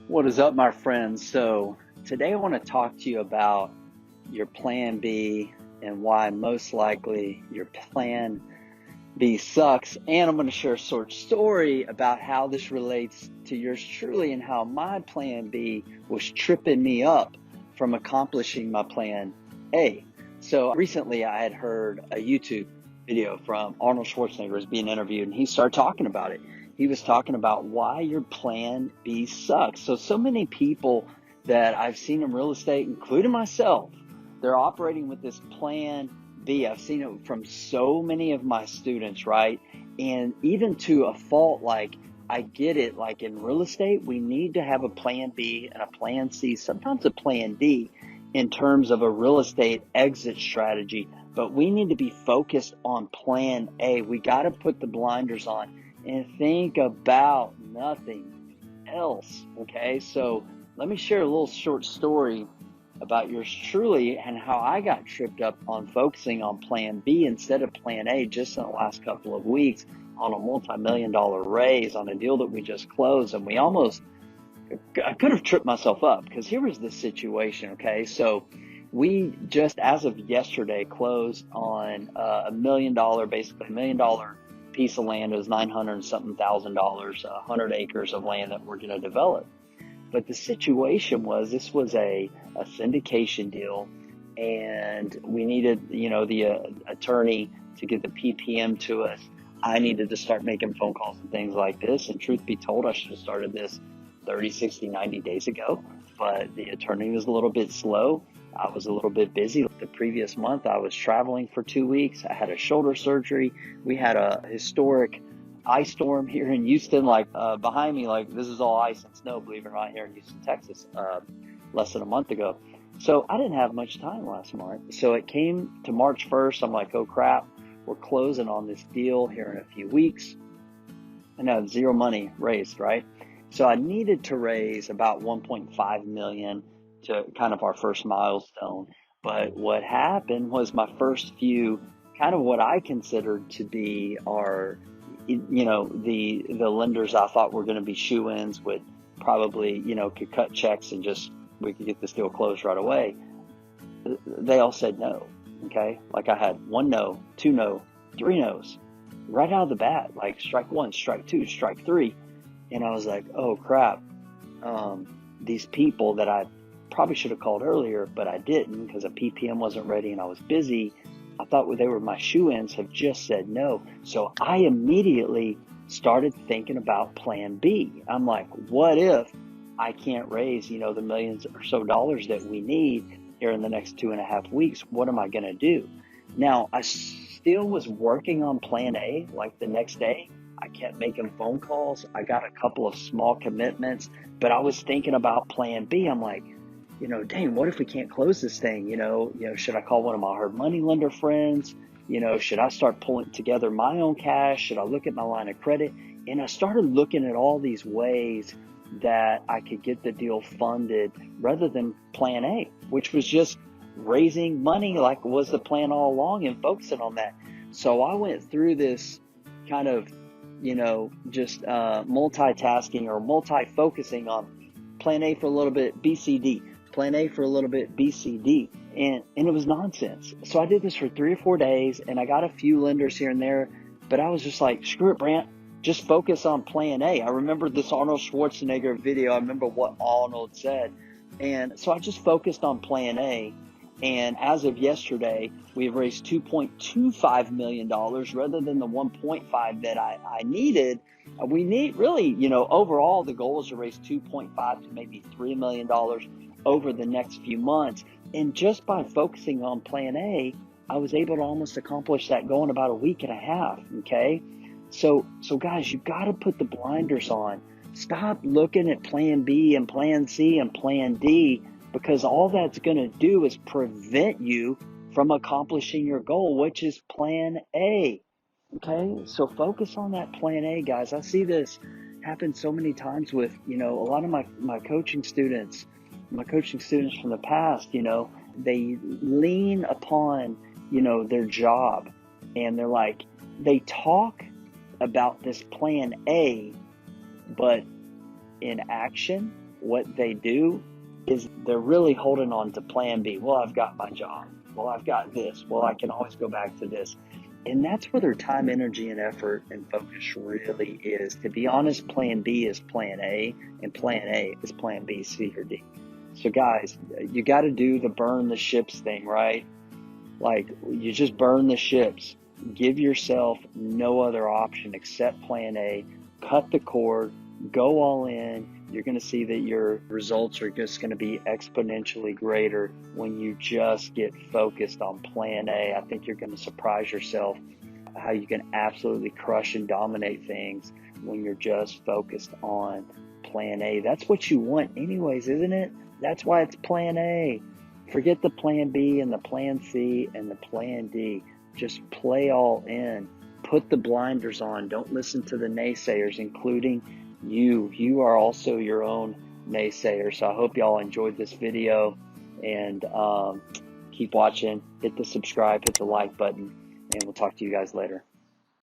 What is up, my friends? So today I want to talk to you about your plan B and why most likely your plan B sucks. And I'm going to share a short story about how this relates to yours truly and how my plan B was tripping me up from accomplishing my plan A. So recently I had heard a YouTube video from Arnold Schwarzenegger was being interviewed, and he started talking about it. He was talking about why your plan B sucks. So many people that I've seen in real estate, including myself, they're operating with this plan B. I've seen it from so many of my students, right? And even to a fault, like I get it, like in real estate, we need to have a plan B and a plan C, sometimes a plan D in terms of a real estate exit strategy. But we need to be focused on plan A. We got to put the blinders on and think about nothing else. Okay, so let me share a little short story about yours truly and how I got tripped up on focusing on plan B instead of plan A just in the last couple of weeks on a multi-million-dollar raise on a deal that we just closed. And I could have tripped myself up because here was the situation. Okay, so we just, as of yesterday, closed on basically $1 million piece of land. It was 900 and something thousand dollars, 100 acres of land that we're going to develop. But the situation was, this was a syndication deal, and we needed, the attorney to get the PPM to us. I needed to start making phone calls and things like this. And truth be told, I should have started this 30, 60, 90 days ago. But the attorney was a little bit slow. I was a little bit busy. The previous month, I was traveling for 2 weeks. I had a shoulder surgery. We had a historic ice storm here in Houston, behind me, this is all ice and snow, believe it or not, here in Houston, Texas, less than a month ago. So I didn't have much time last month. So it came to March 1st. I'm like, oh crap, we're closing on this deal here in a few weeks. And I have zero money raised, right? So I needed to raise about 1.5 million to kind of our first milestone. But what happened was my first few, kind of what I considered to be our, the lenders I thought were going to be shoe-ins would probably, could cut checks and we could get this deal closed right away. They all said no. Okay. Like I had 1 no, 2 no, 3 no's right out of the bat, like strike 1, strike 2, strike 3. And I was like, oh crap. These people that I probably should have called earlier, but I didn't because a PPM wasn't ready and I was busy. I thought they were my shoe-ins, have just said no. So I immediately started thinking about plan B. I'm like, what if I can't raise, the millions or so dollars that we need here in the next 2.5 weeks? What am I going to do? Now, I still was working on plan A. Like the next day, I kept making phone calls. I got a couple of small commitments, but I was thinking about plan B. I'm like, dang, what if we can't close this thing? Should I call one of my hard money lender friends? Should I start pulling together my own cash? Should I look at my line of credit? And I started looking at all these ways that I could get the deal funded rather than plan A, which was just raising money like was the plan all along and focusing on that. So I went through this kind of, just multitasking or multi-focusing on plan A for a little bit, BCD. Plan A for a little bit, BCD, and it was nonsense. So I did this for 3 or 4 days, and I got a few lenders here and there, but I was just like, screw it, Brant, just focus on plan A. I remember this Arnold Schwarzenegger video. I remember what Arnold said, and so I just focused on plan A, and as of yesterday, we've raised $2.25 million rather than the 1.5 that I needed. We need really, overall, the goal is to raise 2.5 to maybe $3 million over the next few months. And just by focusing on plan A, I was able to almost accomplish that goal in about a week and a half. Okay. So guys, you've got to put the blinders on. Stop looking at plan B and plan C and plan D, because all that's going to do is prevent you from accomplishing your goal, which is plan A. Okay. So focus on that plan A, guys. I see this happen so many times with, a lot of my coaching students from the past. They lean upon, their job, and they're like, they talk about this plan A, but in action, what they do is they're really holding on to plan B. Well, I've got my job. Well, I've got this. Well, I can always go back to this. And that's where their time, energy, and effort and focus really is. To be honest, plan B is plan A, and plan A is plan B, C, or D. So guys, you got to do the burn the ships thing, right? Like, you just burn the ships. Give yourself no other option except plan A. Cut the cord, go all in. You're going to see that your results are just going to be exponentially greater when you just get focused on plan A. I think you're going to surprise yourself how you can absolutely crush and dominate things when you're just focused on plan A. That's what you want anyways, isn't it? That's why it's plan A. Forget the plan B and the plan C and the plan D. Just play all in. Put the blinders on. Don't listen to the naysayers, including you. You are also your own naysayer. So I hope y'all enjoyed this video, and keep watching. Hit the subscribe, hit the like button, and we'll talk to you guys later.